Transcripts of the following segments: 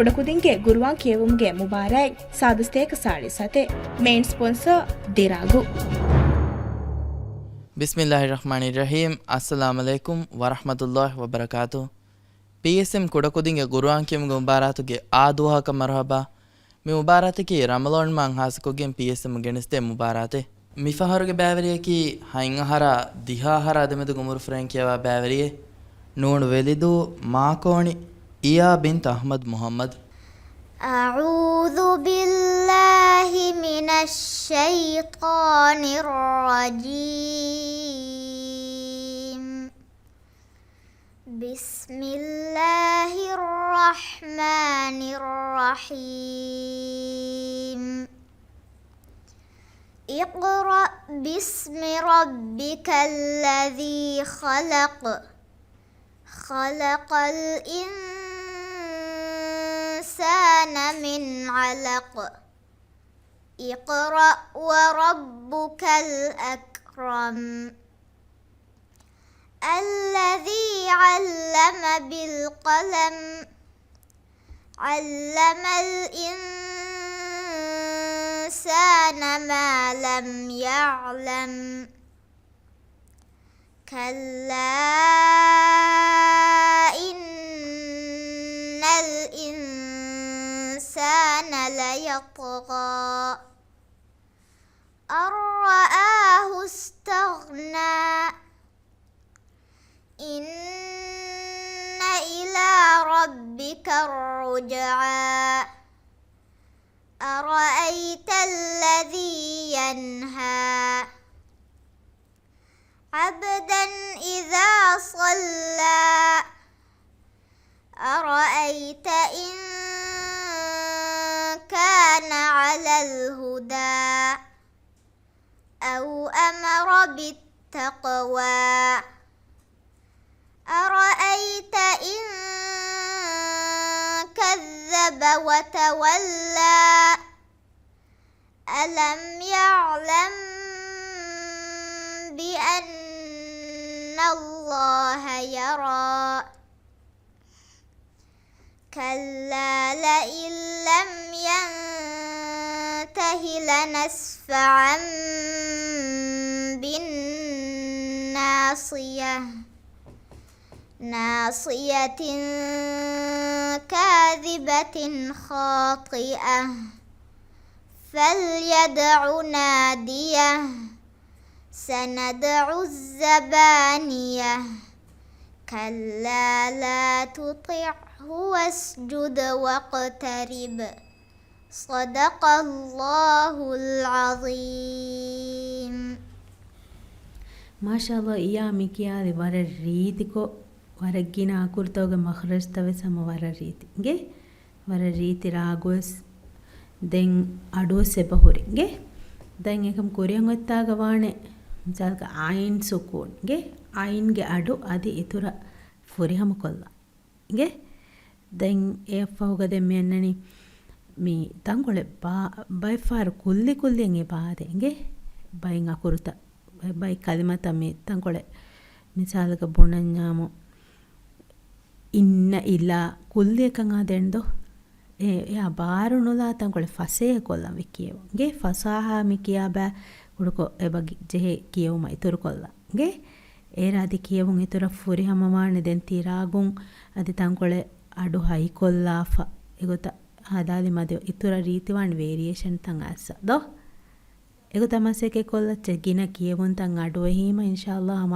ಕುಡಕುದಿಂಗೆ ಗುರುವಾನ್ ಕೇವುಂಗೆ ಮುಬಾರಾಯ್ ಸಾದುಸ್ತೇಕ ಸಾಳಿ ಸತೆ ಮೇನ್ ಸ್ಪಾನ್ಸರ್ ದಿರಾಗು. ಬಿಸ್ಮಿಲ್ಲಾಹಿರ್ರಹ್ಮಾನಿರ್ರಹೀಂ. ಅಸ್ಸಲಾಮು ಅಲೈಕುಂ ವರಹಮತುಲ್ಲಾಹಿ ವಬರಕಾತು. PSM ಕುಡಕುದಿಂಗೆ ಗುರುವಾನ್ ಕೇವುಂಗೆ ಮುಬಾರಾತುಗೆ ಆದುಹಾಕ ಮರಹಬಾ. ಮಿ ಮುಬಾರಾತಕಿ ರಮಲಾನ್ ಮಾಂ ಹಾಸಕೊಗೆಂ PSM ಗೆಣಿಸ್ತೆ ಮುಬಾರಾತೆ. ಮಿಫಹರುಗೆ ಬ್ಯಾವರಿಯಕಿ ಹೈಂಗಹರ ದಿಹಾಹರ ಅದಮೆದು ಗುಮುರು ಫ್ರೆಂಕಿಯವ ಬ್ಯಾವರಿಯೆ ನೂಣು ವೆಲಿದು ಮಾಕೋಣಿ ಇಯಾ ಬಿಂತ್ ಅಹ್ಮದ್ ಮುಹಮ್ಮದ್. ಅಊದು ಬಿಲ್ಲಾಹಿ ಮಿನಶ್ ಶೈತಾನಿರ್ ರಜೀಮ್. ಬಿಸ್ಮಿಲ್ಲಾಹಿರ್ ರಹ್ಮಾನಿರ್ ರಹೀಮ್. اقرأ باسم ربك الذي خلق خلق الإنسان من علق اقرأ وربك الأكرم الذي علم بالقلم علم الإنسان ما لم يعلم كلا إن الإنسان ليطغى أن رآه استغنى إن إلى ربك الرجعى أرأيت الذي ينهى عبدا إذا صلى أرأيت إن كان على الهدى أو أمر بالتقوى أرأيت إن كذب وتولى ألم يعلم بأن الله يرى كلا لئن لم ينته لنسفعا بالناصية ناصية كاذبة خاطئة فليدع ناديه سندع الزبانية كلا لا تطعه واسجد واقترب صدق الله العظيم. ما شاء الله إياه مكيالي ور الريتكو ورقنا كرتوغ مخرج توسم ور الريتي ور الريتي راغوس دين أدو سبهوري දැන් එකම කුරියන් ඔත්තාග වානේ මිසල්ක ආයින් සුකූන් ගේ ආයින්ගේ අඩු අදි ඉතුර ෆොරිහම කොල්ලා ගේ දැන් ඒ ෆවුග දෙම්මෙන්නනි මේ තංගොලේ බයි ෆාර කුල්ලි කුල්ලියෙන් ඒ පාදේ ගේ බයින් අකුරුත බයි කලිමත මේ තංගොලේ මිසල්ක බොණඤ්ඤාමෝ ඉන්න ඉලා කුල්ලි එකන් ආදෙන්දෝ එයා බාරුණුලා තංකොල ෆසේ කොල්ලම් විකියව ගේ ෆසාහා මිකියා බෑ උඩකෝ එබගි ජෙහෙ කියවම ඉතුරු කොල්ලා ගේ ඒරාදි කියවුන් ඉතුරු ෆුරි හමමානේ දැන් තිරාගුන් අදි තංකොල අඩු හයි කොල්ලාෆා එගොත හදාලි මද ඉතුරු රීතිවන් වේරියේෂන් තං අස්ස දෝ එගොත මසේකේ කොල්ල චගින කියවුන් තං අඩු එහිම ඉන්ෂාල්ලාහ් හම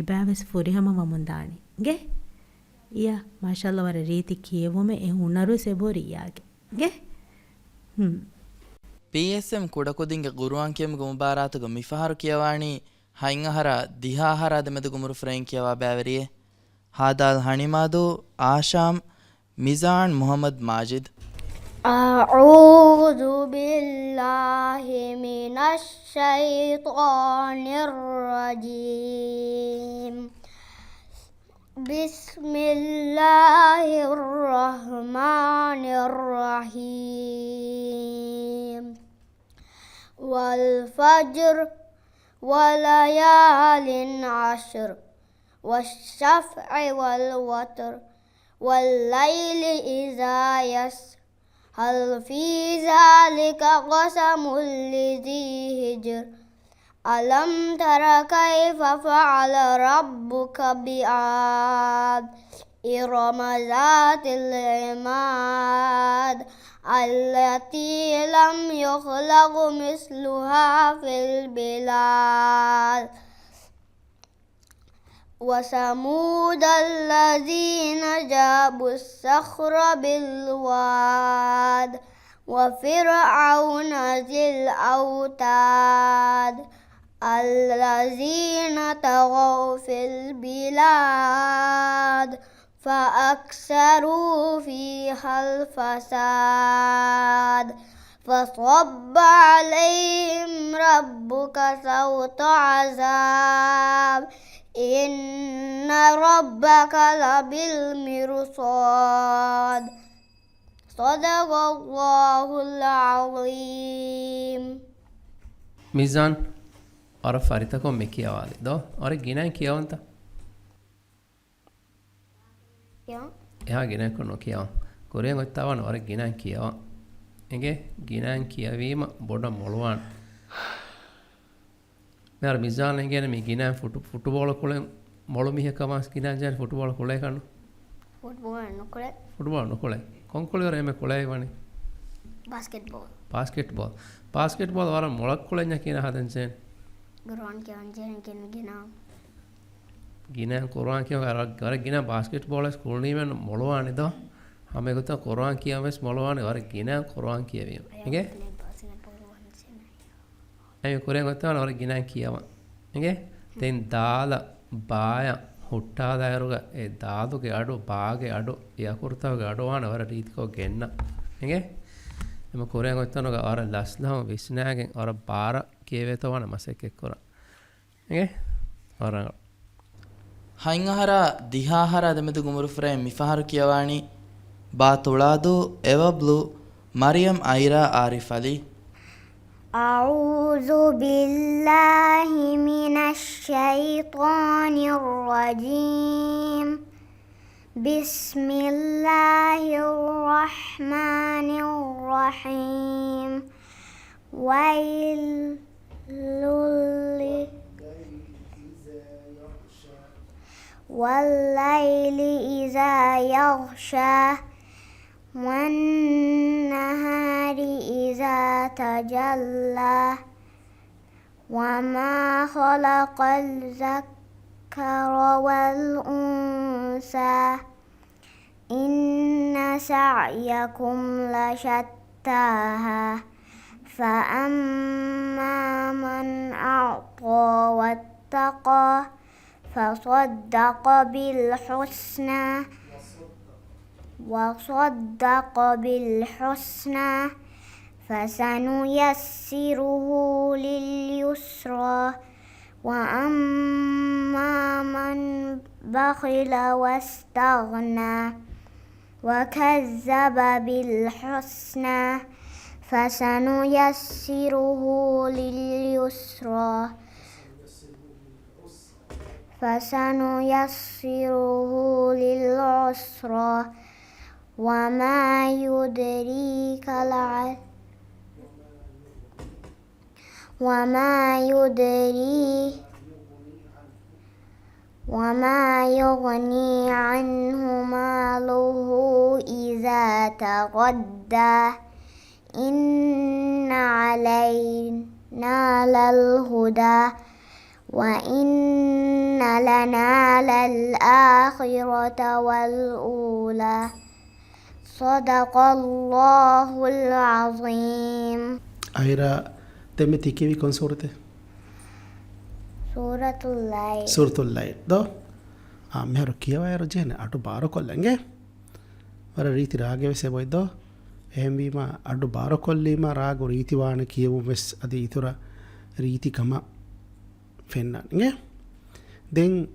ඉබාවස් ෆුරි හම වමුන්දානි ගේ या माशाल्लाह वर रीति किएवो में ए हुनरु से बोरियागे गे PSM ಕುಡಕುದಿಂಗೆ ಗುರುವಾನ್ ಕೇಮುಗೆ ಮುಬಾರಾತುಗೆ ಮಿಫಹರು ಕಿಯವಾಣಿ ಹೈಂಗಹರ ದಿಹಾಹರ ಅದಮೆದು ಗುಮುರು ಫ್ರೆಂಕ್ ಕಿಯವಾ ಬ್ಯಾವರಿಯೆ ಹಾದಾಲ್ ಹಣಿಮಾದು ಆಶಾಮ್ ಮಿಜಾನ್ ಮುಹಮ್ಮದ್ ಮಾಜಿದ್. أعوذ بالله من الشيطان الرجيم. بسم الله الرحمن الرحيم. والفجر وليال عشر والشفع والوتر والليل إذا يسر هل في ذلك قسم لذي هجر ألم تر كيف فعل ربك بعاد إرم ذات العماد التي لم يخلق مثلها في البلاد وثمود الذين جابوا الصخر بالواد وفرعون ذي الأوتاد الذين طغوا في البلاد فأكثروا فيها الفساد فصب عليهم ربك سوط عذاب إن ربك لبالمرصاد صدق الله العظيم ميزان أعرف فارتكم مكيا والي دو أعرف جينان كيا وانت يا جينان كنو كيا كورين قلتاوان أعرف جينان كيا إنجي جينان كيا ويما بودا مولوان මෙයාර මිසාලෙන් කියන මේ ගිනන් ෆුට්බෝල් කොලෙන් මොළු මිහ කමස් ගිනන් ජන ෆුට්බෝල් කොලේ කන්න ෆුට්බෝල් නොකොලේ කොන් කොලේ රෙමෙ කොලේ වනේ ಬಾಸ್ಕೆಟ್ಬಾಲ್ ವರ ಮೊಳಕ್ ಕೊಳೆ ನ್ಯಾಕಿನ ಹದನ್ಸೇನ್ ಗಿನ ಕುರಾನ್ ಕಿಯ ವರ ಗಿನ ಬಾಸ್ಕೆಟ್ಬಾಲ್ ಸ್ಕೂಲ್ ನೀವೆನ್ ಮೊಳವಾಣಿದ ಹಮೆ ಗೊತ್ತ ಕುರಾನ್ ಕಿಯ ವೆಸ್ ಮೊಳವಾಣಿ ವರ ಗಿನ ಕುರಾನ್ ಕಿಯ ವಿ ಹೀಗೆ ಅಯ್ಯೋ ಕುರಾನ್ ಗೊತ್ತ ವರ ಗಿನ ಕಿಯವ ಹೀಗೆ ತೆನ್ ದಾಲ ಬಾಯ ಹುಟ್ಟಾದಾಯರುಗ ಎ ದಾದುಗೆ ಅಡು ಬಾಗೆ ಅಡು ಯಕುರ್ತಾವಗೆ ಅಡುವಾಣ ವರ ರೀತಿಕೋ ಗೆನ್ನ ಹೀಗೆ එම කොරයන් ඔත්තනක අර ලස්නම විශ්නාගෙන් අර පාර කියවේතවන මසෙක් එක්කොර ඒ අරංග ಹೈಂಗಹರ ದಿಹಾಹರ ಅದಮೆದು ಗುಮರು ಫ್ರೇ ಮಿಫಹರು ಕಿಯವಾಣಿ ಬಾ ತುಳಾದು ಎವಬ್ಲು ಮರಿಯಂ ಐರಾ ಆರಿಫ್ ಅಲಿ أعوذ بالله من الشيطان الرجيم بسم الله الرحمن الرحيم ويل والليل إذا يغشى والنهار إذا تجلى وما خلق الذكر والأنثى إن سعيكم لشتاها فأما من أعطى واتقى فصدق بالحسنى فسنيسره لليسرى وأما من بخل واستغنى وكذب بالحسنى فسنيسره للعسرى وما يغني عنه ماله إذا تغدى إن علينا للهدى وإن لنا للآخرة والأولى صدق الله العظيم أيرا تمتي كيف يكون سورته سورة الليل دو මෙහරු කියවයර ජන අඩු බාර කොල්ලන්ගේ වර රීති රාගය වෙසේ බොයිදෝ එහෙම්වීම අඩු බාර කොල්ලීම රාගු රීතිවාන කියවු වෙස් අද ඉතුර රීතිකම ෆෙන්නන්ගේ දෙන්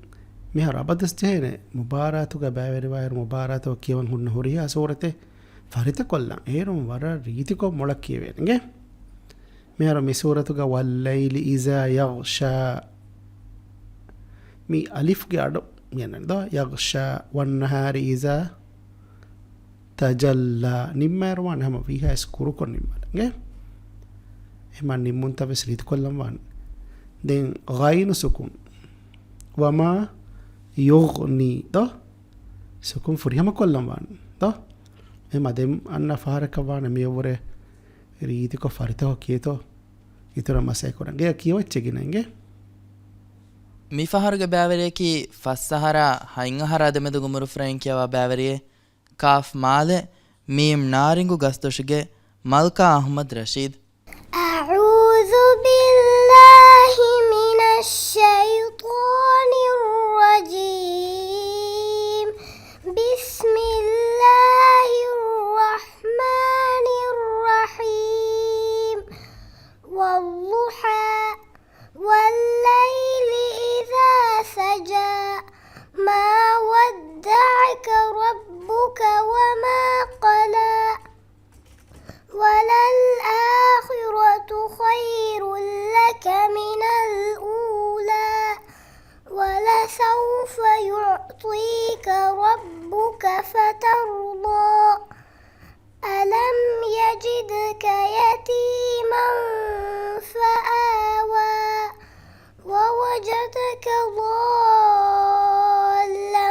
මෙහ රබදස් ජයන මුබාරාතුක බෑවරිවායර මුබාරාතව කියවන් හුන්න හොරිය අසෝරතේ ෆරිත කොල්ලන් ඒරුම් වර රීතිකො මොලක් කියවෙනගේ මෙහර මිසූරතුක වල්ලයිලි ඉසා යග්ෂා මි අලිෆ්ගේ අඩු යනද යග්ෂා වන්නහාරි ඉසා تجلى نمّر وان هم فيها اسكورو كون نمّر إيه إما نمّون تبس ريت كلهم وان دين غين سكون وما يغني ده سكون فري هم كلهم وان ده إما دم أنا فارك وان ميوره ريتي كو فارته كيتو يترى ما سيكون إيه كيو تجينا ಮಿಫಹರುಗೆ ಬ್ಯಾವರಿಯಕಿ ಫಸ್ಸಹರ ಹೈಂಗಹರ ದೆಮೆದು ಗುಮುರು ಫ್ರೈಂಕಿಯವ ಬ್ಯಾವರಿಯೆ ಕಾಫ್ ಮಾಲೆ ಮೀಮ್ ನಾರಿಂಗು ಗಸ್ತುಷಿಗೆ ಮಲ್ಕಾ ಅಹ್ಮದ್ ರಶೀದ್. أعوذ بالله من الشيطان الرجيم بسم الله الرحمن الرحيم والضحى والليل إذا سجى ما ودعك ربك وما قلى وللآخرة خير لك من الأولى ولسوف يعطيك ربك فترضى ألم يجدك يتيما فآوى ووجدك ضالا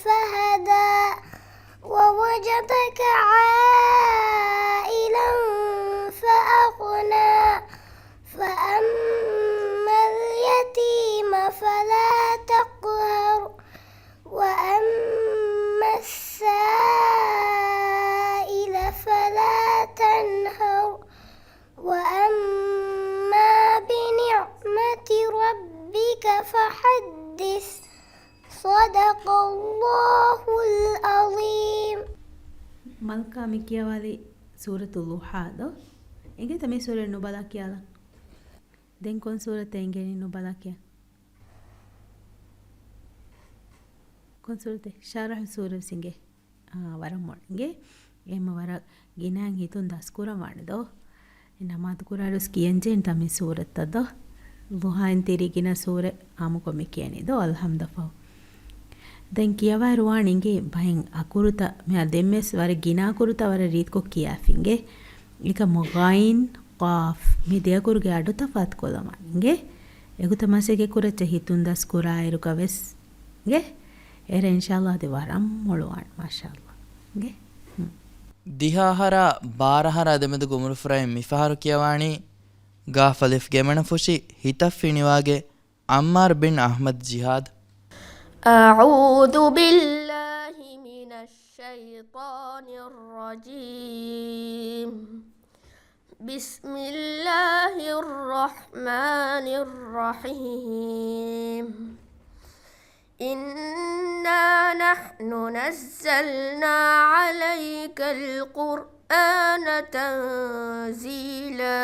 فهدى ووجدك عائلا فأغنى فأما اليتيم فلا تقهر وأما السائل فلا تنهر وأما بنعمة ربك فحدث صدق الله العظيم. ಮಲ್ಕಾ ಮಿಕಿಯವಾಲಿ ಸೂರತು ಲುಹಾದ ಎಂಗೆ ತಮೆ ಸೂರೆ ನುಬಲಾ ಕಿಯಾಲ ದೆನ್ ಕೊನ್ ಸೂರತೆ ಎಂಗೆ ನುಬಲಾ ಕಿಯ ಕೊನ್ ಸೂರತೆ ಶರಹ ಸೂರ ಸಿಂಗೆ ವರಂ ಮೊಂಗೆ ಎಮ ವರ ಗಿನಾಂಗ್ ಹಿತುನ್ ದಸ್ಕುರ ಮಾಡಿದೋ ನಮಾತ್ ಕುರಾರುಸ್ ಕಿಯಂಜೆನ್ ತಮೆ ಸೂರತ್ತದ ಲುಹಾನ್ ತಿರಿಗಿನ ಸೂರೆ ಆಮುಕೊ ಮಿಕಿಯನಿದೋ ಅಲ್ಹಮ್ದಫೌ දැන් කියවරුවාණින්ගේ බයෙන් අකුරුත මෙයා දෙම්මස් වර ගිනා කුරුත වර රීත්කො කියාෆින්ගේ එක මොගයින් qaf මේ දෙයකුරුගේ අඩු තෆත් කොළමන්ගේ එගු තමසේගේ කුරච්ච හිතුන් දස් කුරායරුක වෙස් ගේ එර ඉන්ෂාල්ලාහ් දෙ වරම් මොළුවන් මාෂාල්ලාහ් ගේ ದಿಹಾಹರ ಬಾರಹರ ದೆಮೆದು ಗುಮುರು ಫ್ರೈ ಮಿಫಹರು ಕಿಯವಾಣಿ ಗಾಫಲಿಫ್ ಗೆಮಣ ಫುಶಿ ಹಿತಫಿಣಿವಾಗೆ ಅಮ್ಮಾರ್ ಬಿನ್ ಅಹ್ಮದ್ ಜಿಹಾದ್. أعوذ بالله من الشيطان الرجيم بسم الله الرحمن الرحيم إنا نحن نزلنا عليك القرآن تنزيلا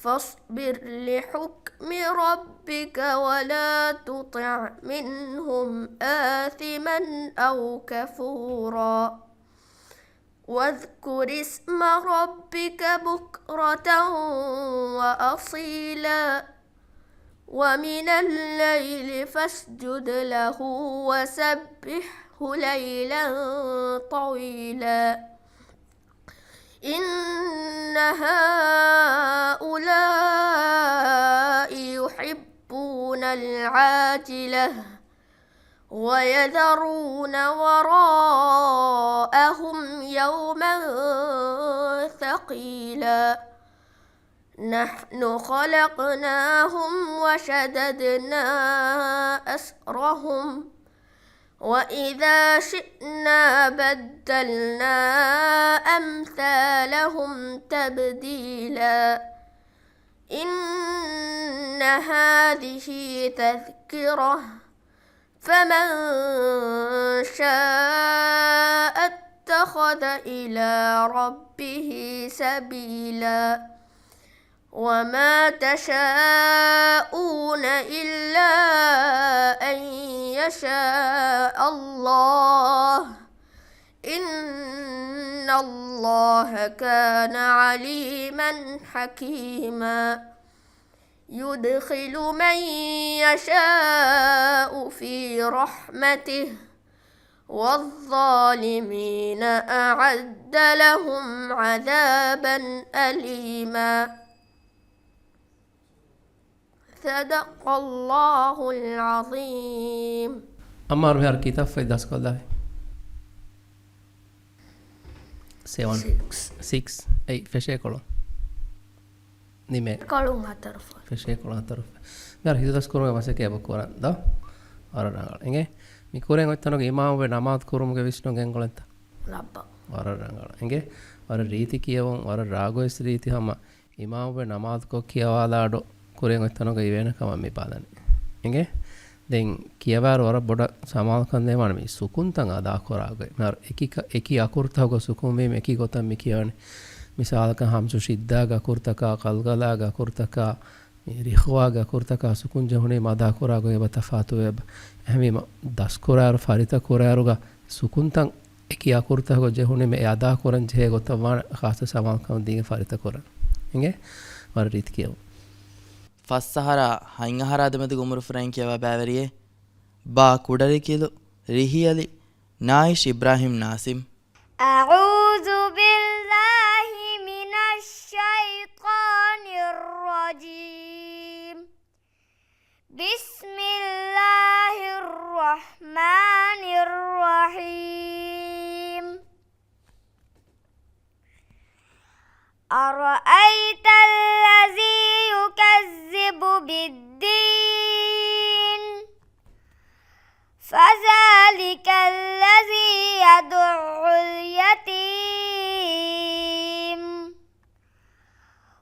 فاصبر لحكم ربك ولا تطع منهم آثما أو كفورا واذكر اسم ربك بكرة وأصيلا ومن الليل فاسجد له وسبحه ليلا طويلا إن هؤلاء يحبون العاجلة ويذرون وراءهم يوما ثقيلا نحن خلقناهم وشددنا أسرهم وإذا شئنا بدلنا أمثالهم تبديلا إن هذه تذكرة فمن شاء اتخذ إلى ربه سبيلا وما تشاءون إلا أن يشاء الله إن الله كان عليما حكيما يدخل من يشاء في رحمته والظالمين أعد لهم عذابا أليما صدق الله العظيم. أما روح كتاب في داس كله 7 6 8 فشي كله نيمة كلهم هترفع فشي كله هترف مار هيدا داس كورو ما سكيا بكوران دا أرادانغال إنجي ميكورين ويتانو إمام ونامات كوروم كبيسنو كينغولنتا ربا أرادانغال إنجي أر ريتي كيوون أر راغويس ريتي هما إمام ونامات كو كيوالادو كورين ويتانو كيوينا كما ميبالاني إنجي දැන් කියවාර වර බොඩ සමාල්කන්දේ මන මේ සුකුන්තන් අදා කොරාගේ මර එකි අකුර්තවක සුකුමේ මෙකි ගොතම් මි කියවනේ මිසාලක හම්සු සිද්දාග අකුර්තක කල්ගලාග අකුර්තක රිඛවාග අකුර්තක සුකුන් ජහුනේ මදා කොරාගේ බතෆාතු වෙබ හැමීම දස් කොරාර ෆරිත කොරාරුග සුකුන්තන් එකි අකුර්තක ජහුනේ මේ අදා කොරන් ජේ ගොතම් වාන ખાસ සමාල්කන් දීගේ ෆරිත කොරන් එංගේ වර රීත් කියව ಫಸ್ಸಹರ ಹೈಂಗಹರಾದಮೆದು ಗುಮರು ಫ್ರೆಂಕಿಯವ ಬ್ಯಾವರಿಯೇ ಬಾ ಕುಡರಿಕಿಲು ರಿಹಿಯಲಿ ನಾಯಿಶ್ ಇಬ್ರಾಹಿಂ ನಾಸಿಂ أعوذ بالله من الشيطان الرجيم بسم الله الرحمن الرحيم أرأيت الذي يكذب بالدين فذلك الذي يدع اليتيم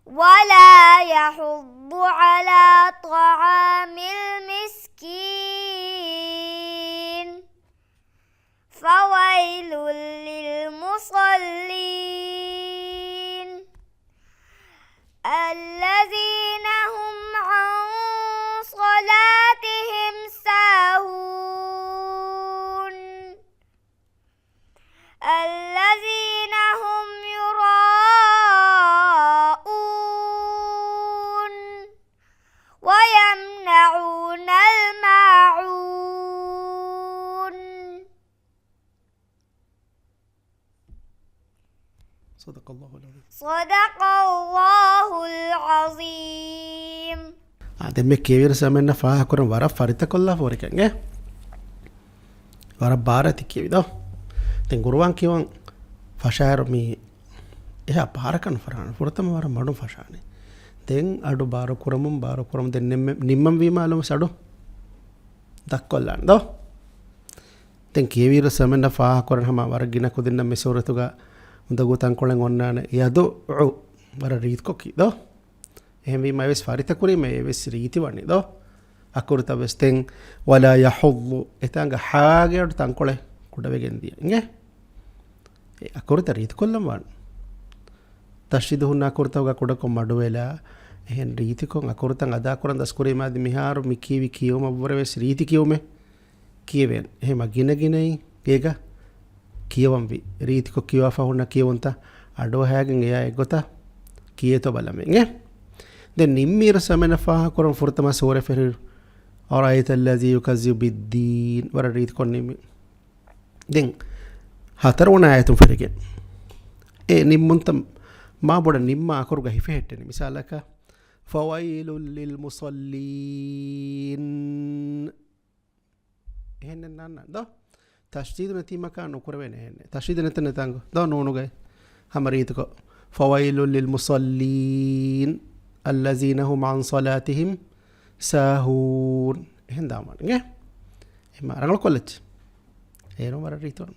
ولا يحض على طعام المسكين فويل للمصلين الذين هم عن صلاتهم ساهون الذين هم يراءون ويمنعون الماعون. صدق الله العظيم. صدق الله العظيم. දැන් මේ කියවිර සමෙන්න ෆාහ කරන වර ෆරිත කොල්ලා ෆෝරිකන්ගේ වර බාරති කියවිද දැන් ගුරුවන් කියවන් ෆෂාර මේ එහා පාරකන් ෆරාන ෆොරතම වර මඩු ෆෂානේ දැන් අඩු බාර කුරමුම් දැන් නිම්මම් වීමාලම සඩු දක්කොල්ලන් දෝ දැන් කියවිර සමෙන්න ෆාහ කරන හම වර ගින කුදින්න මේ සූරතුගා උඳ ගොතන් කොලෙන් ඔන්නාන යදු වර රීත් කොකි දෝ එහෙම වීම වෙස් ෆරිත කුරීමේ වෙස් රීති වන්නේ දෝ අකුරත වෙස්තෙන් වලා යහුද් එතංග හාගේට තංකොලේ කුඩ වෙගෙන් දිය නේ ඒ අකුරත රීති කොල්ලම් වන් තෂ්හිද හුන්න අකුරතවග කුඩ කො මඩු වෙලා එහෙන් රීති කොන් අකුරතන් අදා කරන් දස් කුරීමාදි මිහාරු මිකීවි කියවම වර වෙස් රීති කියවමේ කියවෙන් එහෙම ගිනගිනයි ඒක කියවම් වි රීති කො කියවා ෆහුන්න කියවන්ත අඩෝ හැගෙන් එයා එගොත කියේතෝ බලමෙන් නේ දැන් නිම්මීර සමන ෆාහ කරන් ෆුර්තම සූර ෆෙර අරයිත الذي يكذب بالدين වර රීති කොන්නේ දැන් හතර වුණ ආයතුන් ෆෙරගෙන් ඒ නිම්මුන්ත මා බොඩ නිම්ම අකුරු ගහි ෆෙහෙට්ටනි මිසාලක فويل للمصلين එහෙන්න නන්න දෝ තෂ්දීද නැති මකා නොකර වෙන්නේ එහෙන්න තෂ්දීද නැතන තංග දෝ නෝනුගයි හැම රීතක فويل للمصلين الذين هم عن صلاتهم ساهون එහෙන් දාමන නේ එහෙම අරගල කොල්ලච් ඒනෝ මර රීතොන්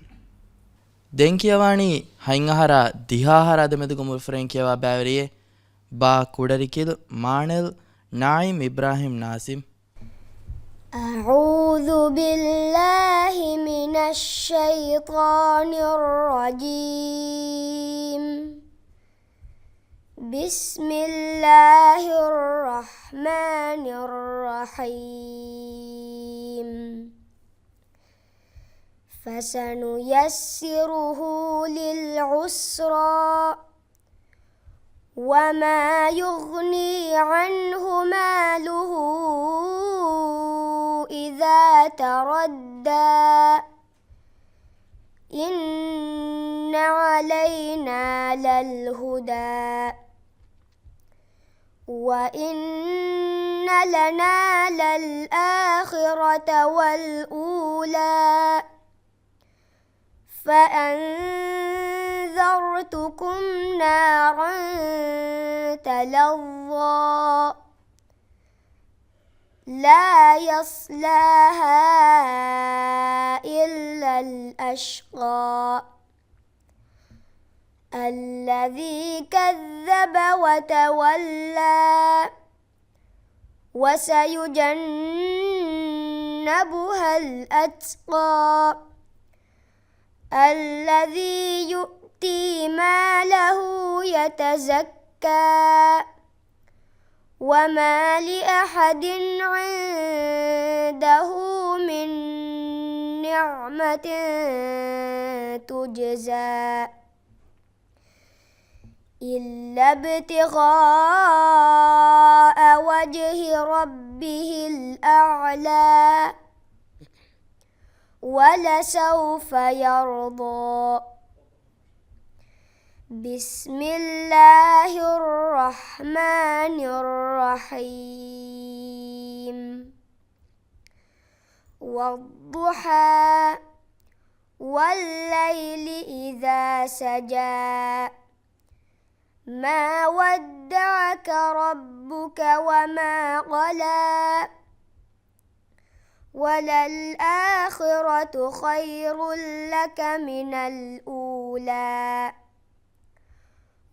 දෙන් කියවානි හයින්හරා දිහාහරාදමෙද ගුමරු ෆ්‍රෙන්කියවා බෑවරියේ බා කුඩරිකිලු මානෙල් නායිම් ඉබ්‍රාහිම් නාසිම් أعوذ بالله من الشيطان الرجيم بسم الله الرحمن الرحيم فسنيسره للعسرى وما يغني عنه ماله إذا تردى إن علينا للهدى وإن لنا للآخرة والأولى فأنذرتكم نارا تلظى لا يصلاها إلا الأشقى الذي كذب وتولى وسيجنبها الأتقى الذي يؤتي ماله يتزكى وما لأحد عنده من نعمة تجزى إلا ابتغاء وجه ربه الأعلى ولسوف يرضى بسم الله الرحمن الرحيم والضحى والليل إذا سجى ما ودعك ربك وما قلى وللآخرة خير لك من الأولى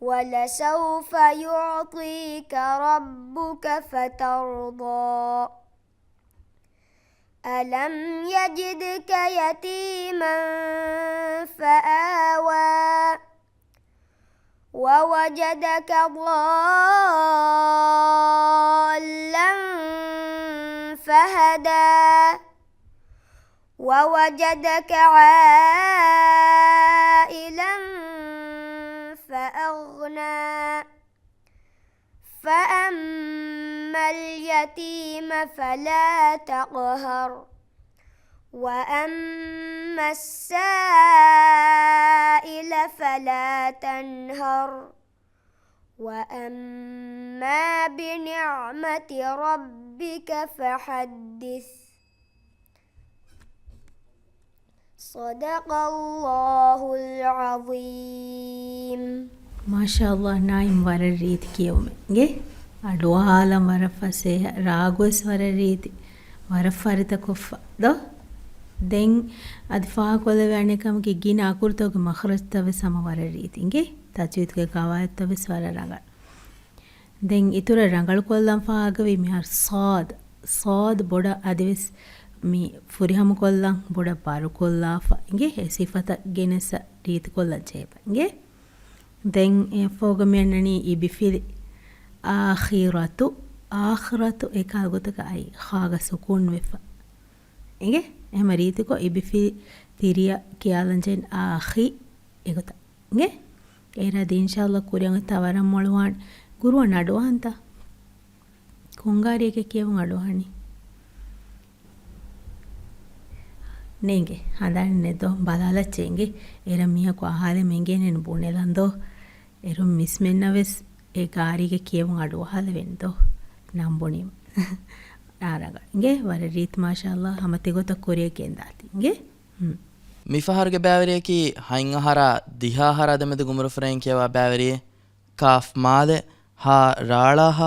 ولسوف يعطيك ربك فترضى ألم يجدك يتيما فآوى ووجدك ضالا فهدى ووجدك عائلا فأغنى فأما اليتيم فلا تقهر وأما السائل فلا تنهر وأما بنعمة ربك فحدث صدق الله العظيم ಮಾಷಾಅಲ್ಲಾಹ್ ನಾಯಿಮ್ ವರ ರೀತಿ ಕಿಯೊಮೆಗೆ ಅಡುವಾಲಂ ವರ ಫಸೇಹ ರಾಗೋಸ್ ವರ ರೀತಿ ವರ ಫರಿತ ಕೊಫ್ಫ ದೋ ದೆನ್ ಅದಿ ಫಾ ಕೊಲವೆ ಅಣೆಕಮ್ಗೆ ಗಿನ ಅಕುರ್ತೋಗೆ ಮಖ್ರಜ್ ತವೆ ಸಮ ವರ ರೀತಿಗೆ ತಜ್ವೀದ್ಗೆ ಗವಾಯತ್ ತವೆ ಸ್ವರ ರಂಗಳ ದೆನ್ ಇತುರ ರಂಗಳ ಕೊಲ್ಲಂ ಫಾ ಆಗವಿ ಮಿಹರ್ ಸಾದ್ ಬೊಡ ಅದಿವಿಸ್ ಮಿ ಫುರಿಹಮ ಕೊಲ್ಲಂ ಬೊಡ ಪಾರು ಕೊಲ್ಲಾಫ ಇಂಗೆ ಸಿಫತ ಗೆನೆಸ ರೀತಿ ಕೊಲ್ಲಂ ಚೇಪ ಇಂಗೆ ದೆನ್ ಫೋಗಮೆನ್ನನಿ ಈ ಬಿಫಿಲಿ ಆಖಿರತು ಏಕಾಗುತಕ ಐ ಖಾಗ ಸುಕೂನ್ ವೆಫ ಇಂಗೆ එහෙම ರೀತಿකೊ ಈ ಬಿಫಿಲಿ ತಿರಿಯ ಕಿಯಾಲಂಜೆನ್ ಆಖಿ ಎಗುತ ಇಂಗೆ ಏರಾದ ಇನ್ಶಾಅಲ್ಲಾಹ್ ಕುರಿಯಂಗ ತವರಂ ಮೊಳವಾನ್ ಗುರುವ ನಡುವ ಅಂತ ಕೊಂಗಾರಿಯಕ್ಕೆ ಕೇವು ಅಡುವಾಣಿ ನೇಂಗೆ ಹಂದಾಣಿನೆದೋ ಬಲಾಲಚ್ಚೆಂಗೆ ಎರ ಮಿಯಕು ಆಹಾಲೆ ಮೆಂಗೇನೆನು ಬುಣೆಲಂದೋ ಎರು ಮಿಸ್ಮೆನ್ನವೆಸ್ ಎ ಗಾರಿಗೆ ಕೇವು ಅಡುವಾಲವೆಂದೋ ನಂಬುಣಿಮ ಆರಾಗ ಇಂಗೆ ವರ ರೀತ್ ಮಾಷಾಅಲ್ಲಾಹ್ ಹಮತೆ ಗೊತ್ತ ಕೊರಿಯಕ್ಕೆ ಎಂದಾತಿ ಇಂಗೆ ಮಿಫಹರ್ಗೆ ಬ್ಯಾವರಿಯಕಿ ಹೈಂಗಹರ ದಿಹಾಹರ ದಮೆದು ಗುಮರು ಫ್ರೆಂಕ್ ಯವಾ ಬ್ಯಾವರಿಯೆ ಕಾಫ್ ಮಾದೆ ಹಾ ರಾಳಹ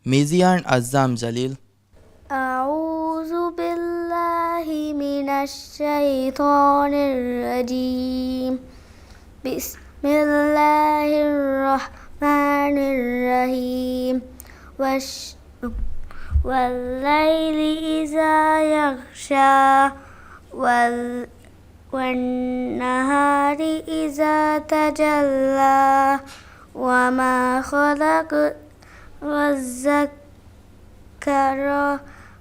ಮಿಜಿಯಾನ್ ಅಜ್ಜಾಮ್ ಜಲೀಲ್ أعوذ بالله من الشيطان الرجيم بسم الله الرحمن الرحيم والليل إذا يغشى والنهار إذا تجلى وما خلق الذكر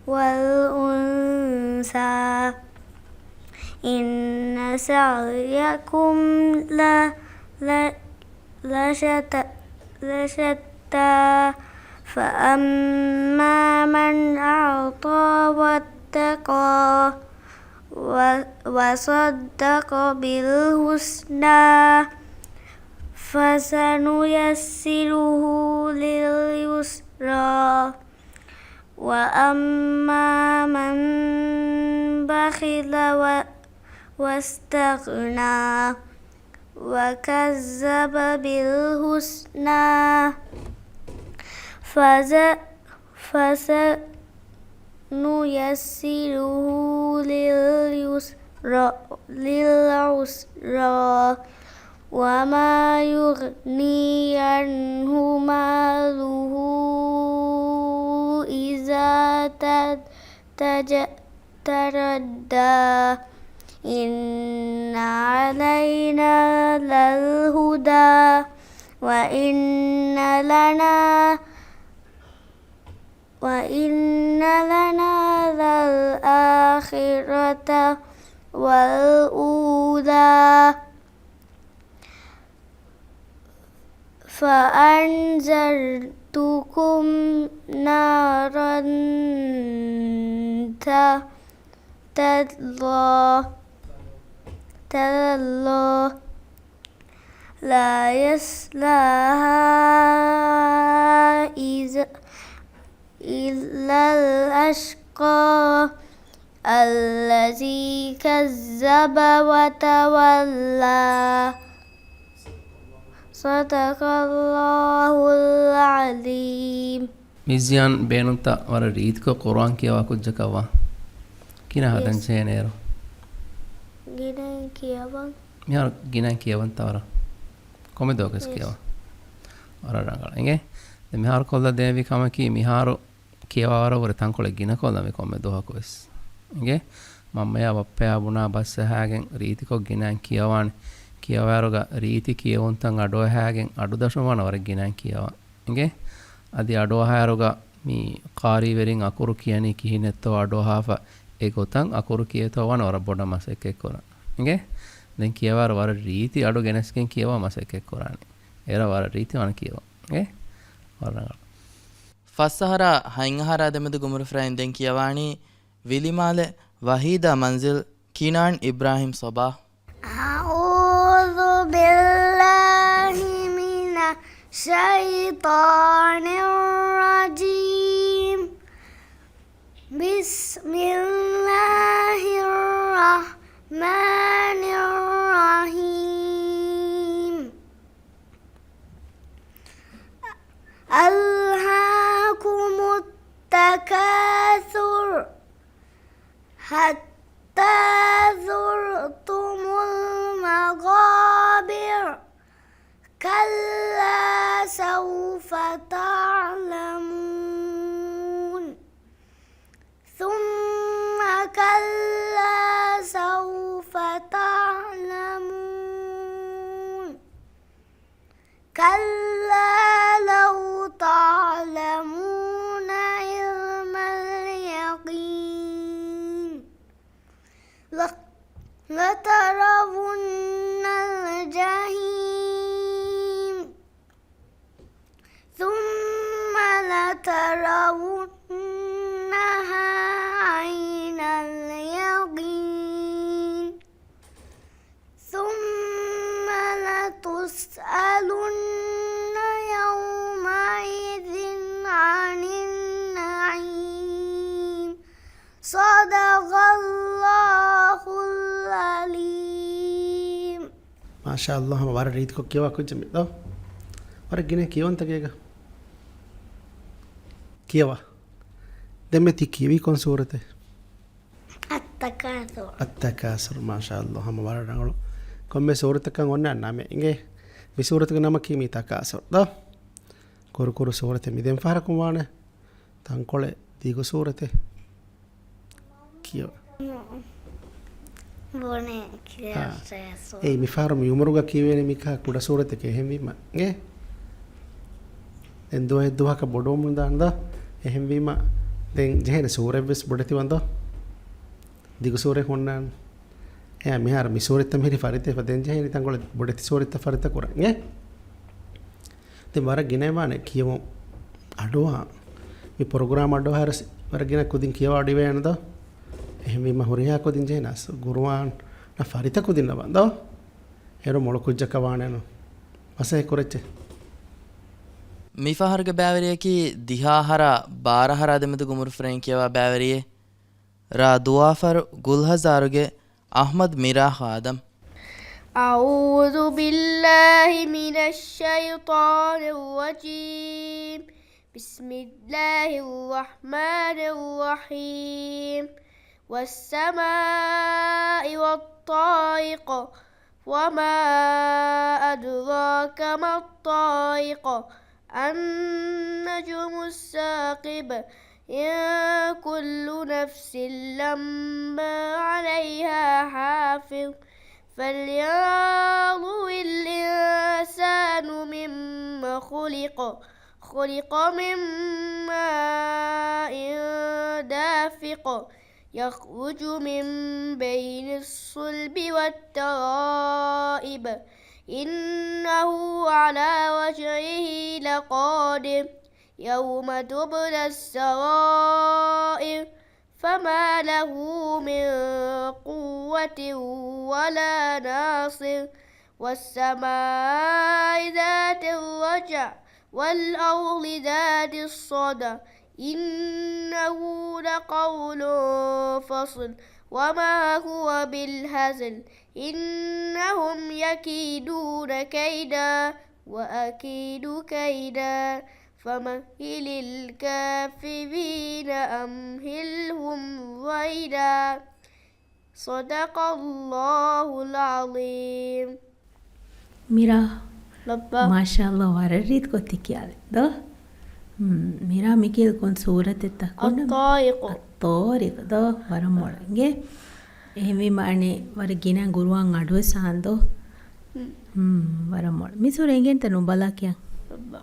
والأنثى إن سعيكم لشتى فأما من أعطى واتقى وصدق بالحسنى فسنيسره لليسرى وأما من بخل واستغنى وكذب بالحسنى فسنيسره للعسرى وما يغني عنه ماله إذا تردى إن علينا للهدى وإن لنا للآخرة والأولى فأنذرتكم نارا تلظى لا يصلاها إلا الأشقى الذي كذب وتولى صدق الله العظيم මිසියන් බේනුන්ත වර රීතික කුරාන් කියවා කුජ්ජකවා කින හදන් චේනේරෝ ගිනන් කියවන් මිහාර ගිනන් කියවන් තවර කොමෙදෝකස් කියවා වර රංගල එගේ මිහාර කොල්ල දේවි කමකි මිහාරු කියවා වර වර තංකොල ගින කොල්ල මේ කොමෙදෝහකොස් එගේ මම්මයා වප්පයා බුණා බස්ස හැගෙන් රීතික ගිනන් කියවානේ කියවරුග රීති කියවොන්තන් අඩෝ හැගෙන් අඩු දශමවන වර ගිනන් කියවා එගේ අදි අඩෝ හැරුග මේ කාරී වෙරින් අකුරු කියන්නේ කිහිනෙත්තෝ අඩෝ හාෆ ඒකොතන් අකුරු කියතෝ වන වර බොඩ මස් එකක් කරා එගේ දැන් කියවර වර රීති අඩු ගෙනස්කෙන් කියවා මස් එකක් කරානේ එර වර රීති වන කියවා එගේ වරනගල ಫಸ್ಸಹರ ಹೈಂಗಹರ ದೆಮದು ಗುಮರು ಫ್ರೈನ್ ದೆನ್ ಕಿಯವಾಣಿ ವಿಲಿಮಾಲೆ ವಹೀದಾ ಮಂಜಿಲ್ ಕಿನಾನ್ ಇಬ್ರಾಹಿಂ ಸೊಬಾ أعوذ بالله من الشيطان الرجيم بسم الله الرحمن الرحيم ألهاكم التكاثر حتى زرتم المقابر كلا سوف تعلمون ثم كلا سوف تعلمون كلا لو تعلمون علم اليقين لترون الجحيم ثم لترونها عين اليقين ثم لتسألن يومئذ عن النعيم صدق الله العليم ما شاء الله وار ريت کو کیوا کچھ دو وار گنے کیون تگेगा کیوا دمتی کیوی کون صورت ہے التكاثر ما شاء الله هم وار رنگلو කොම්මේ සූරතක ඔන්න නම ඉගේ මේ සූරතක නම කීමි තකාසො ද කුරු කුරු සූරතේ මිදෙන් ෆාරකුම් වාන තංකොලේ දීගු සූරතේ කියව බොනේ කියලා ඒ මිෆාරම යුමරුග කියවෙන මිකා කුඩ සූරතක එහෙම වීම ගේ දැන් දුවක බොඩොම් දාන්ද එහෙම වීම දැන් ජෙහෙන සූරෙවස් බොඩති වන්ද දීගු සූරේ හොන්නන් මිහාර මිසෝරිත මිරි ෆරිතේ ෆදෙන් ජෙහෙනි තංගොල බොඩති සෝරිත ෆරිත කුරන් ගේ te mara gine mane kiyamu aduwa mi program adu haras mara gine kudin kiyawa adi wenada එහෙම හොරියා කොදින් ජේනස් ගුරුවාන් ෆරිත කොදින් නබන්දෝ එරු මොළ කුජ්ජක වාණනු වසේ කොරච්චේ ಮಿಫಹರ್ಗ ಬ್ಯಾವರಿಯಕಿ ದಿಹಾಹರ ಬಾರಹರ ಅದೆಮದು ಗುಮುರು ಫ್ರೆಂಕಿಯವ ಬ್ಯಾವರಿಯೆ ರಾ ದುವಾಫರ್ ಗುಲ್ಹಜಾರುಗೆ ಅಹ್ಮದ್ ಮಿರಾಹ್ ಆದಂ أعوذ بالله من الشيطان الرجيم بسم الله الرحمن الرحيم والسماء والطارق وما أدراك ما الطارق النجم الثاقب إن كل نفس لما عليها حافظ فلينظر الإنسان مما خلق من ماء دافق يخرج من بين الصلب والترائب إنه على وجهه لقادر يوم تبلى السرائر فما له من قوة ولا ناصر والسماء ذات الرجع والأرض ذات الصدع إنه لقول فصل وما هو بالهزل إنهم يكيدون كيدا وأكيد كيدا فمهل الكافرين أمهلهم رويدا صدق الله العظيم ಮಿರಾ لبا ಮಾಶಾಅಲ್ಲಾ ವರರೀತ್ ಕೊತ್ತಿ ಕಿಯಾಲೆ ದೋ ಮಿರಾ ಮಿಕಿಲ್ ಕೊನ್ ಸೂರತ್ ತಕ್ಕೊಂಡ الطائق ತೋರಿಕ ದೋ ವರಮೊಳಂಗೆ එහෙම මානේ වර ගින ගුරුවන් අඩුව සාන්දෝ වරමොල් මිසුර එගෙන්ත නුබලා කියන් لبا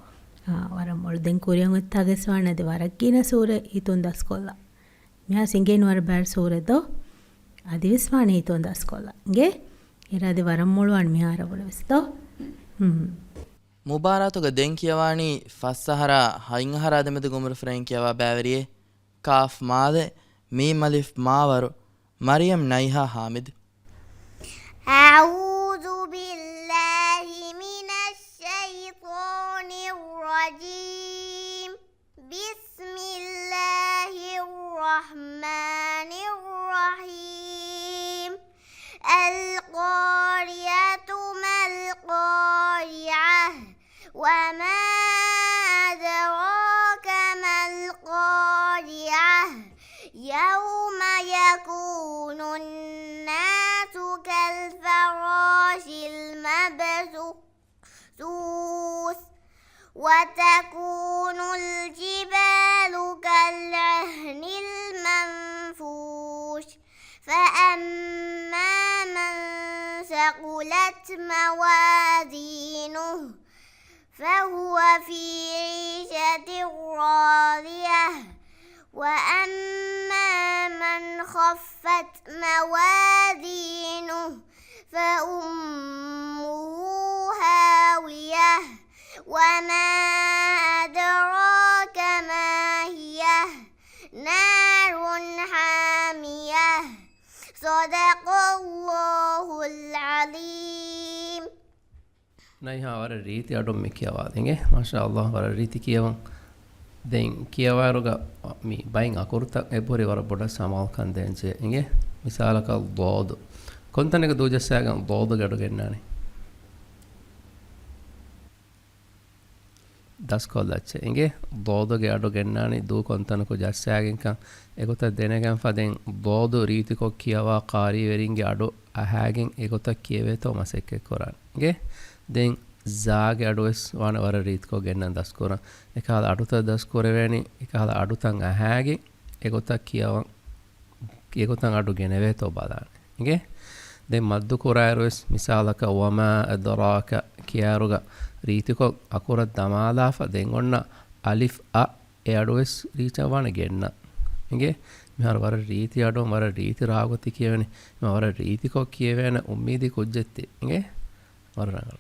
ವರಮೊಳ ದೆನ್ ಕುರಿಯಂ ಉತ್ತಾಗಸ್ವಾಣದೆ ವರಕ್ಕಿನ ಸೂರ ಹಿತೊಂದು ದಸ್ಕೊಲ್ಲ ಮ್ಯಾ ಸಿಂಗೇನು ವರ ಬ್ಯಾಡ್ ಸೂರೆದೋ ಅದಿವಿಸ್ವಾಣಿ ಹಿತೊಂದು ದಸ್ಕೊಲ್ಲ ಹಂಗೆ ಇರಾದೆ ವರಮೊಳು ಅಣ್ ಮಿಹಾರ ಬಡವಿಸ್ದೋ ಮುಬಾರಾತುಗ ದೆನ್ ಕಿಯವಾಣಿ ಫಸ್ಸಹರ ಹೈಂಗಹರ ಅದೆಮದು ಗುಮುರು ಫ್ರೆಂಕಿಯವ ಬ್ಯಾವರಿಯೆ ಕಾಫ್ ಮಾದೆ ಮೀಮ್ ಅಲಿಫ್ ಮಾವರು ಮರಿಯಂ ನೈಹಾ ಹಾಮಿದ್ أعوذ بالله من الشيطان الرجيم بسم الله الرحمن الرحيم القارية ما القارعة وما أدراك ما القارعة يوم يكون الناس كالفراش المبثوث وتكون الجبال كالعهن المنفوش فأما من ثقلت موازينه فهو في عيشة راضية وأما من خفت موازينه فأمه هاوية وما أدراك ما هي نار حامية صدق الله العظيم නයිහා වර රීති අඩොම් මේ කියවා දෙenge මාෂා අල්ලාහ් වර රීති කියවන් දැන් කියවාරුග මේ බයින් අකුරුත එපොරි වර බොඩ සමාල් කන් දෙන්චේ ඉගේ මිසාලක දෝද කොන්තනක දෝජස්සයන් දෝද ගඩු ගෙන්නානේ දස් කොල්ලච්චේ ඉගේ දෝදගේ අඩු ගෙන්නානේ දූ කොන්තනක ජස්සයන් කන් එගොත දෙනගන් ෆදෙන් දෝද රීතිකො කියවා කාරී වෙරින්ගේ අඩු අහාගෙන් එගොත කියවේතෝ මසෙක් කරන් ඉගේ දැන් ಜಾಗೆ ಅಡುವೆಸ್ ವಾಣ ವರ ರೀತ್ಕೋ ಗೆನ್ನನ್ ದಸ್ಕೋರ ಏಕಾದ ಅಡುತ ದಸ್ಕೋರೆವೇನಿ ಏಕಾದ ಅಡುತಂ ಅಹಾಗೆ ಎಗೊತ ಕಿಯವ ಎಗೊತಂ ಅಡು ಗೆನೆವೆ ತೋ ಬಾದಾನೆ ಹಿಂಗೆ ದೆ ಮದ್ದು ಕುರಾಯರುವೆಸ್ ಮಿಸಾಲಕ ವಮಾ ಅದ್ರಾಕ ಕಿಯಾರುಗ ರೀತಿಕೋ ಅಕುರ ದಮಾಲಾಫ ದೆಂಗೊನ್ನ ಅಲಿಫ್ ಅ ಎ ಅಡುವೆಸ್ ರೀಚವಾಣ ಗೆನ್ನ ಹಿಂಗೆ ಮಿಹಾರ ವರ ರೀತಿ ಅಡು ವರ ರೀತಿ ರಾಗತಿ ಕಿಯವೆನಿ ವರ ರೀತಿಕೋ ಕಿಯವೆನ ಉಮ್ಮೀದಿ ಕುಜ್ಜೆತ್ತಿ ಹಿಂಗೆ ವರನಗಳ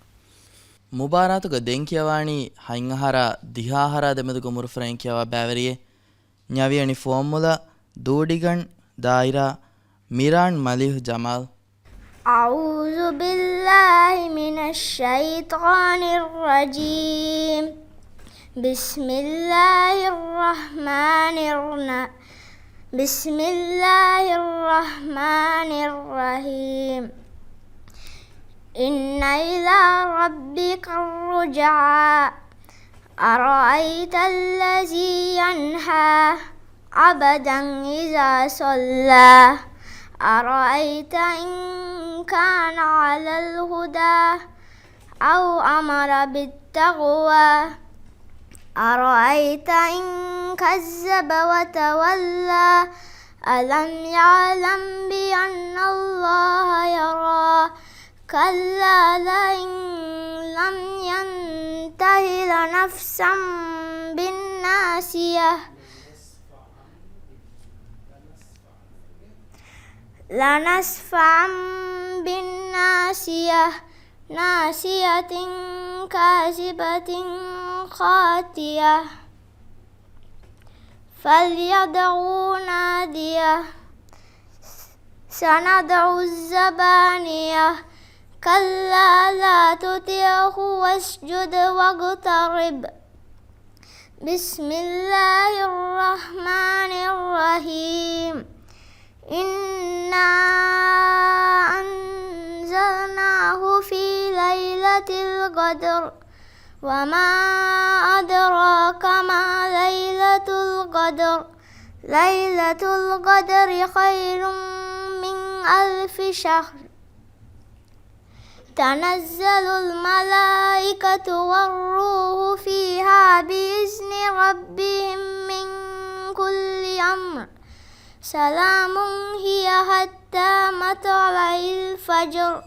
ಮುಬಾರಾತುಗ ದೆಂಕಿಯವಾಣಿ ಹೈಂಗಹರ ದಿಹಾಹರ ದೆಮೆದು ಗುಮುರು ಫ್ರೆಂಕಿಯವ ಬ್ಯಾವರಿಯೆ ನ್ಯವಿಯಣಿ ಫೋಮುಲ ದೂಡಿಗಣ್ ದಾಯಿರಾ මිරාන් මලිහ් ජමල් أعوذ بالله من الشيطان الرجيم بسم الله الرحمن الرحيم إن إلى ربك الرجعى أرأيت الذي ينهى عبدا إذا صلى أرأيت إن كان على الهدى أو أمر بالتقوى أرأيت إن كذب وتولى ألم يعلم بأن الله يرى كلا لئن لم ينته لنسفعا بالناصية ناصية كاذبة خاطئة فليدعوا ناديه سندع الزبانية كلا لا تطعه واسجد واقترب بسم الله الرحمن الرحيم إنا أنزلناه في ليلة القدر وما أدراك ما ليلة القدر ليلة القدر خير من 1000 شهر تنزل الملائكة والروح فيها بإذن ربهم من كل أمر سلام هي حتى مطلع الفجر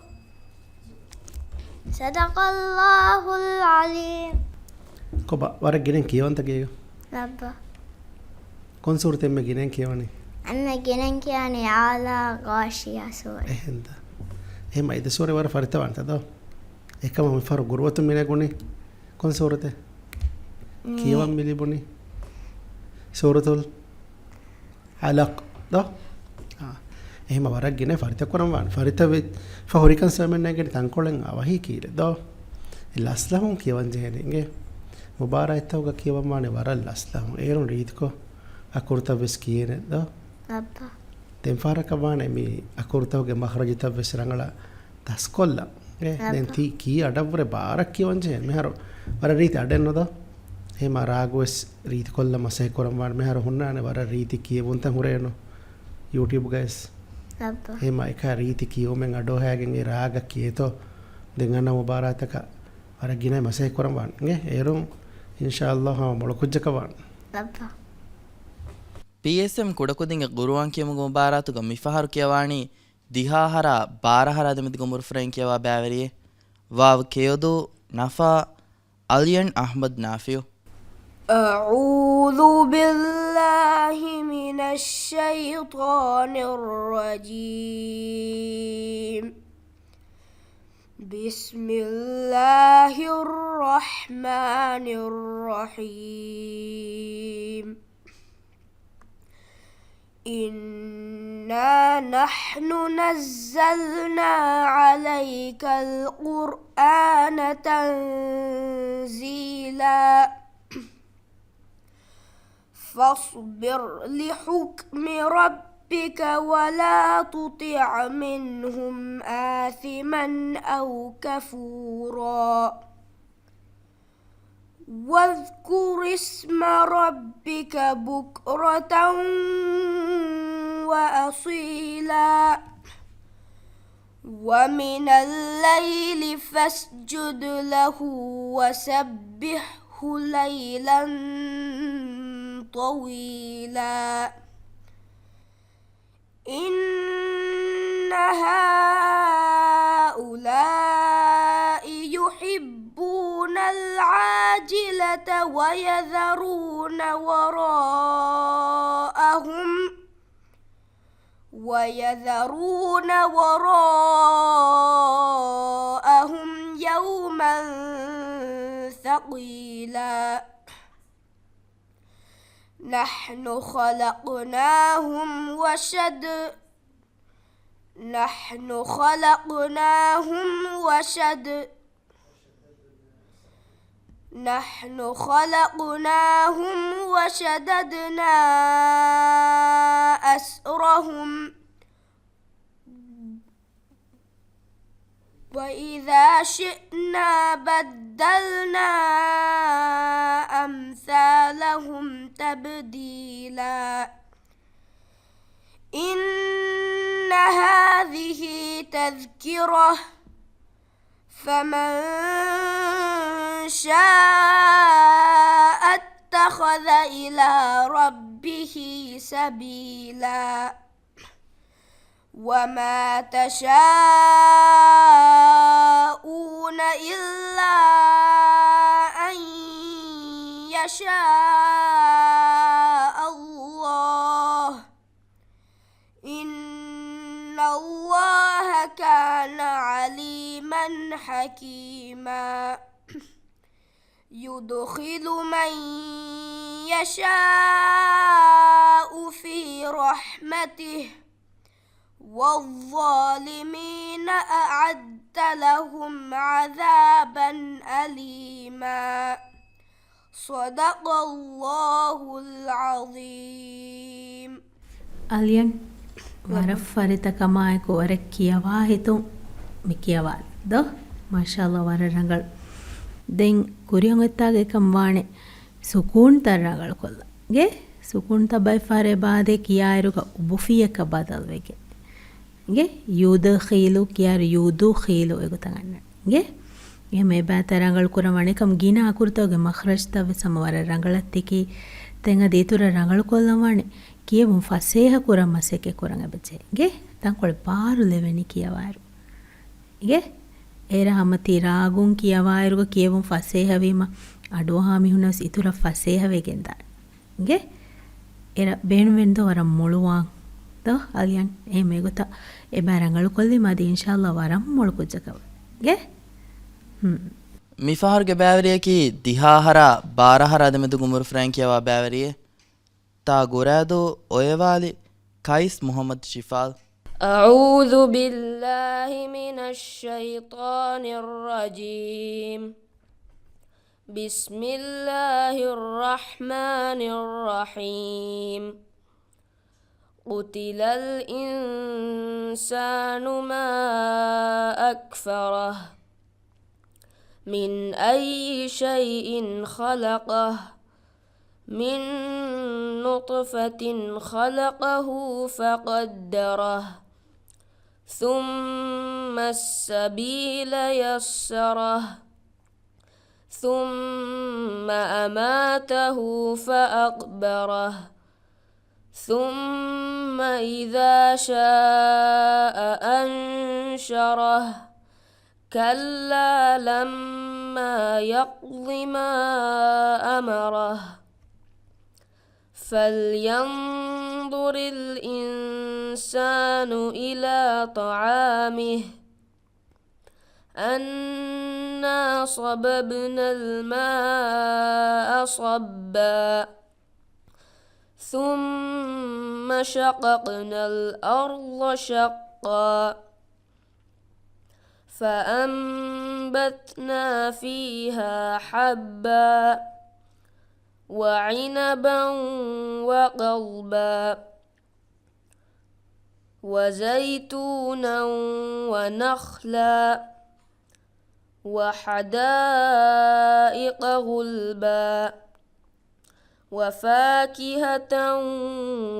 صدق الله العظيم කොබ වරක් ගෙනෙන් කියවන්ත කියක لبا කොන් සූරතෙන් මේ ගෙනෙන් කියවනේ أنا جنان كياني على غاشية سوري එහෙන්ද එහෙම ඉද සූරේ වර ෆරිතවන්ත දෝ එකම මිෆර ගුරුවතු මිනේ ගුණි කොන් සූරතේ කියවන් මිලිබුනි සූරතුල් علق ده එහෙම වරක් ගෙන ෆරිත කරම් වන් ෆරිත වෙ ෆහොරිකන් සමෙන් නැගෙට තංකොලෙන් අවහි කීල දෝ ලස්ලහුන් කියවන් ජෙහෙනගේ මුබාරයිතවග කියවන් මානේ වරල් ලස්ලහුන් ඒරුන් රීතිකෝ අකුර්ත වෙස් කියන දෝ لبا තෙන් ෆාරක වානේ මේ අකුර්තවගේ මහරජිත වෙස් රංගලා තස්කොල්ලා දැන් තී කී අඩවර බාරක් කියවන් ජෙහෙන මෙහර වර රීති අඩෙන්නද එහෙම රාගවස් රීති කොල්ල මසේ කරම් වන් මෙහර හුන්නානේ වර රීති කියවුන් තන් හුරේනෝ YouTube guys لبا එහෙම එක රීති කියෝමෙන් අඩෝ හැගෙන් ඒ රාග කියතෝ දෙංගන මුබාරාතක අර ගිනේ මසේ කරම් වන් ගේ ඒරුම් ඉන්ෂාඅල්ලාහ් මොලකුජ්ජක වන් لبا PSM ಕುಡಕುದಿಂಗ ಗುರುವಾನ್ ಕಿಯಮುಗ ಮುಬಾರಾತುಗ ಮಿಫಹರು ಕಿಯವಾಣಿ ದಿಹಾಹರ ಬಾರಹರ ದಮಿದ ಗುಮುರ್ ಫ್ರೆಂಕ್ ಕಿಯವಾ ಬ್ಯಾವರಿಯೆ ವಾವ್ ಕೆಯೋದು ನಫಾ ಅಲಿಯನ್ ಅಹ್ಮದ್ ನಾಫಿಯು أعوذ بالله من الشيطان الرجيم بسم الله الرحمن الرحيم إنا نحن نزلنا عليك القرآن تنزيلا فاصبر لحكم ربك ولا تطع منهم آثما أو كفورا واذكر اسم ربك بكرة وأصيلا ومن الليل فاسجد له وسبحه ليلا طويلا إن هؤلاء يحبون العاجلة ويذرون وراءهم يوما ثقيلا نحن خلقناهم نحن خلقناهم وشددنا أسرهم وإذا شئنا بدلنا أمثالهم تبديلا إن هذه تذكرة فمن شاء اتخذ إلى ربه سبيلا وما تشاءون إلا أن يشاء الله إن الله كان عليما حكيما يدخل من يشاء في رحمته والظالمين أعد لهم عذابا أليما صدق الله العظيم. Alien waraffarita kamaeko warek kiyawa hitun mi kiyawal do mashallah wararangal den kuriyon ettage kam wane sukun tarrangal kolla ge sukun tabai fare baade kiyairuga ubufiyaka badal wege ge yudkhilu kiyar yudkhilu egutanganna ge me ba tarangal kuramane kam gina akurtoge makhraj tave samawara rangalatiki tenga detura rangal kollamane කියවුම් ෆසේහ කුරම් මසෙකේ කුරන් අබචේ ගේ තන් කොළ පාරු ලෙවෙනි කියවාරු ගේ ඒර හැමති රාගුන් කියවාරුග කියවුම් ෆසේහ වීම අඩෝහා මිහුනස් ඉතුර ෆසේහ වෙගෙන්ද ගේ ඒර බේණු වෙන්ද වරම් මොළුවාන් ද අලියන් ඒ මේගොත ඒ බරංගලු කොල්ලි මදි ඉන්ෂාල්ලා වරම් මොළු කුජකව ගේ මිෆහර්ගේ බෑවරියකි දිහාහරා බාරහරා දෙමෙදු ගුමුරු ෆ්‍රැන්කියවා බෑවරියේ تا غورادو اويوالي كايس محمد شفال. أعوذ بالله من الشيطان الرجيم. بسم الله الرحمن الرحيم. قتل الإنسان ما أكفره من أي شيء خلقه من نطفة خلقه فقدره ثم السبيل يسره ثم أماته فأقبره ثم إذا شاء أنشره كلا لما يقض ما أمره فلينظر الإنسان إلى طعامه أنا صببنا الماء صبا ثم شققنا الأرض شقا فأنبتنا فيها حبا وعنبا وقضبا وزيتونا ونخلا وحدائق غلبا وفاكهة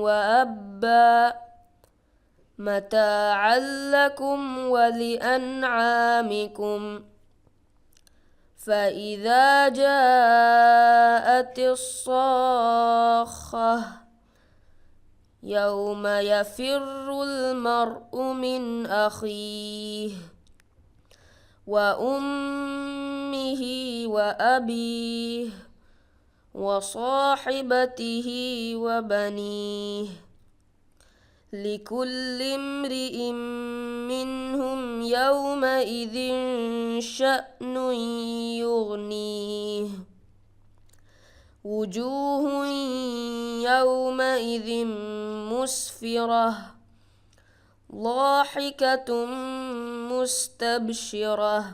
وأبا متاعا لكم ولأنعامكم فإذا جاءت الصاخة يوم يفر المرء من أخيه وأمه وأبيه وصاحبته وبنيه لكل امرئ منهم يومئذ شأن يغنيه وجوه يومئذ مسفرة ضاحكة مستبشرة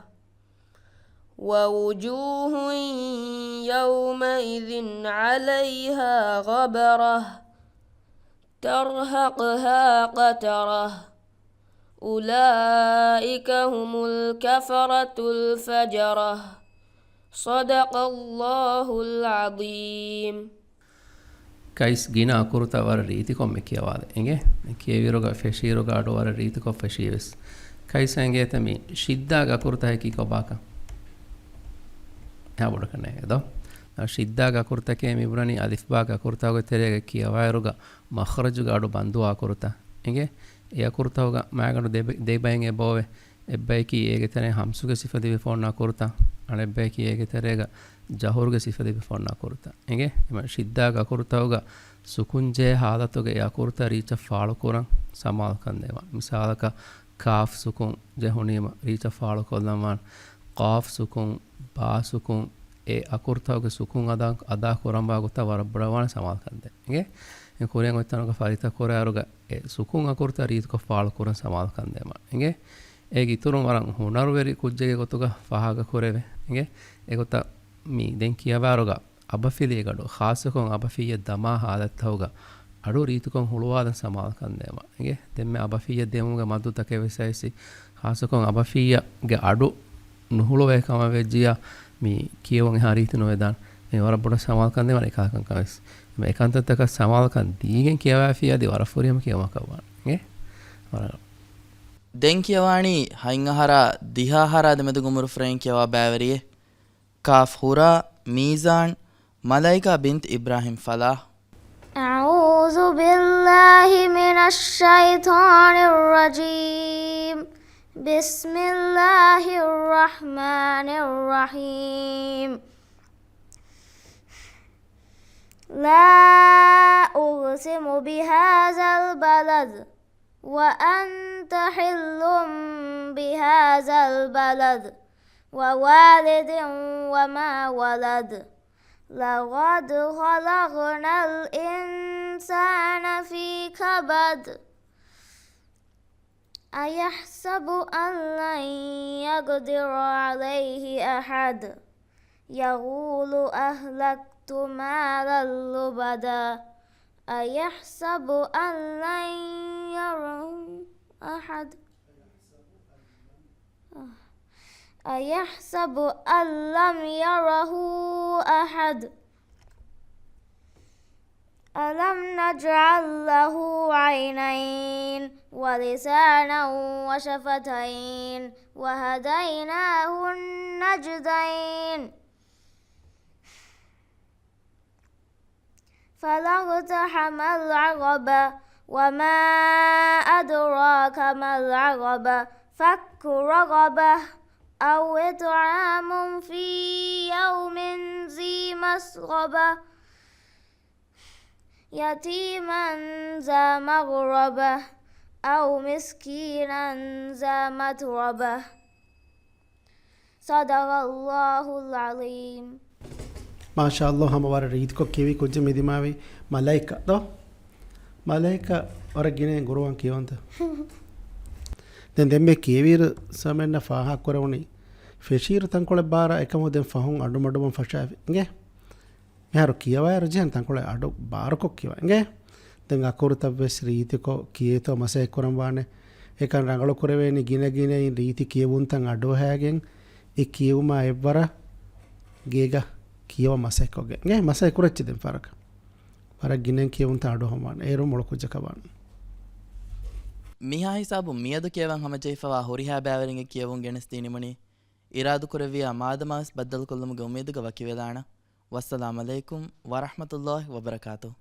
ووجوه يومئذ عليها غبرة ترهقها قترة أولئك هم الكفرة الفجرة صدق الله العظيم. ಕೈಸ್ ಗಿನ ಅಕುರುತ ವರ ರೀತಿ ಕೊಮ್ಮೆ ಕಿಯವಾದ ಎಂಗೆ ಕಿಯವಿರೋಗ ಫೆಶೀರೋಗ ಆಡೋ ವರ ರೀತಿ ಕೊ ಫೆಶೀವೆಸ್ ಕೈಸ್ ಎಂಗೆ ತಮಿ ಶಿದ್ದಾಗ ಅಕುರುತ ಹೇಕಿ ಕೊಬಾಕ ಹಾ ಬುಡಕನೆ ಅದೋ ಶಿದ್ದಾಗ ಅಕುರುತಕ್ಕೆ ಮಿಬ್ರನಿ ಅಲಿಫ್ ಬಾಗ ಅಕುರುತಾಗ ತೆರೆಗೆ ಕಿಯವಾಯರುಗ ಮಖ್ರಜುಗ ಆಡೋ ಬಂದು ಅಕುರುತ ಎಂಗೆ ಎ ಅಕುರುತಾಗ ಮಾಗನು ದೇಬೈನ್ ಎಬೋವೆ ಎಬ್ಬೈಕಿ ಏಗೆ ತೆರೆ ಹಂಸುಗೆ ಸಿಫದಿವೆ ಫೋನ್ ಅಕುರುತ ಅಳೆಬ್ಬೈಕಿ ಏಗೆ ತೆರೆಗ ಜಹುರ್ಗೆ ಸಿಫದಿವೆ ಫೋನ್ ಅಕುರುತ ಎಂಗೆ ಶಿದ್ದಾಗ ಅಕುರುತಾಗ ಸುಕುಂಜೆ ಹಾಲತುಗೆ ಅಕುರುತ ರೀಚ ಫಾಳು ಕುರಂ ಸಮಾಲ್ ಕಂದೇವ ಮಿಸಾಲಕ ಕಾಫ್ ಸುಕುಂ ಜಹುನೀಮ ರೀಚ ಫಾಳು ಕೊಲ್ಲಮಾನ್ ಕಾಫ್ ಸುಕುಂ ಬಾ ಸುಕುಂ ಎ ಅಕುರುತಾಗ ಸುಕುಂ ಅದಾ ಕುರಂಬಾ ಗುತ್ತ ವರಬ್ರವಾಣ ಸಮಾಲ್ ಕಂದೆ ಎಂಗೆ ಕುರಿಯಂ ಒತ್ತನಗ ಫರಿತ ಕೊರಾರುಗ ಎ ಸುಕುಂ ಅಕುರುತ ರೀತ ಕೊ ಫಾಳು ಕುರಂ ಸಮಾಲ್ ಕಂದೇಮ ಎಂಗೆ ಏಗೆ ಇತುರು ವರಂ ಹುನರುವೆರಿ ಕುಜ್ಜೆಗೆ ಗೊತ್ತುಗ ಫಹಾಗ ಕೊರೆವೆ ಎಂಗೆ ಎಗೊತ್ತ ಮೀ ದೆನ್ ಕಿಯವಾರುಗ ಅಬಫಿಲಿಯಗಡು ಖಾಸಕೊಂ ಅಬಫಿಯ ದಮಾ ಹಾಲತ್ತವುಗ ಅಡು ರೀತುಕೊಂ ಹುಳುವಾದ ಸಮಾಲ್ ಕಂದೇಮ ಎಂಗೆ ದೆಮ್ಮೆ ಅಬಫಿಯ ದೇಮುಗ ಮದ್ದು ತಕೆ ವಿಸೈಸಿ ಖಾಸಕೊಂ ಅಬಫಿಯಗೆ ಅಡು ನುಹುಳುವೆ ಕಮ ವೆಜ್ಜಿಯ ಮೀ ಕಿಯವಂ ಹಾ ರೀತಿ ನೋವೆದಾನ್ මේ වර බොඩ සමාල් කන් දෙවන එකකන් කවස් මේ ඒකාන්තත් එක සමාල් කන් දීගෙන් කියවා ෆියදී වර ෆොරියම කියවා කවවා නේ වර දෙන් කියවාණි හයින් අහරා දිහාහරා දෙමෙදු ගුමුරු ෆ්‍රෙන් කියවා බෑවරියේ කාෆ් හුරා මීසාන් මලයිකා බින්ත් ඉබ්‍රාහිම් ෆලාහ් أعوذ بالله من الشيطان الرجيم بسم الله الرحمن الرحيم لا أقسم بهذا البلد وأنت حل بهذا البلد ووالد وما ولد لقد خلقنا الإنسان في كبد أيحسب أن لن يقدر عليه أحد يقول أهلكت مالا لبدا أيحسب أن لن يره أحد أيحسب أن لم يره أحد ألم نجعل له عينين ولسانا وشفتين وهديناه النجدين فلا اقتحم العقبة وما أدراك ما العقبة فك رقبة أو إطعام في يوم ذي مسغبة يتيما ذا مغربة أو مسكينا ذا متربة صدق الله العظيم. माशा अल्लाह हम वार रीत को केवी कुछ मिदिमावी मलाइका दो मलाइका और गिने गुरुवां कियोंत den dembe kevir samenna faha korawni feshir tankole bara ekamu den fahun adu madum fasha nge meharu kiyawa rjen tankole adu bara ko kiwa nge den akurta ves riti ko kiyeto mase koramwane ekan rangalo koreveni gine gine in riti kiyewun tan adu hagen e kiyuma evara gega kiyawa mase koge nge mase kurech den faraka para ginen kiyewun tan adu homan eru moloku jakaban මිහා හිසාබු මියදු කියවන් හම ජෙයිෆවා හොරිහා බෑවරින්ග කියවුන් ගෙනස් තීනිමනි ඉරාදු කරවියා මාදමාස් බද්දල් කොල්ලමුගේ උමේදුග වකිවෙලාන වස්සලාම අලයිකුම් වරහ්මතුල්ලාහි වබරකාතුහ්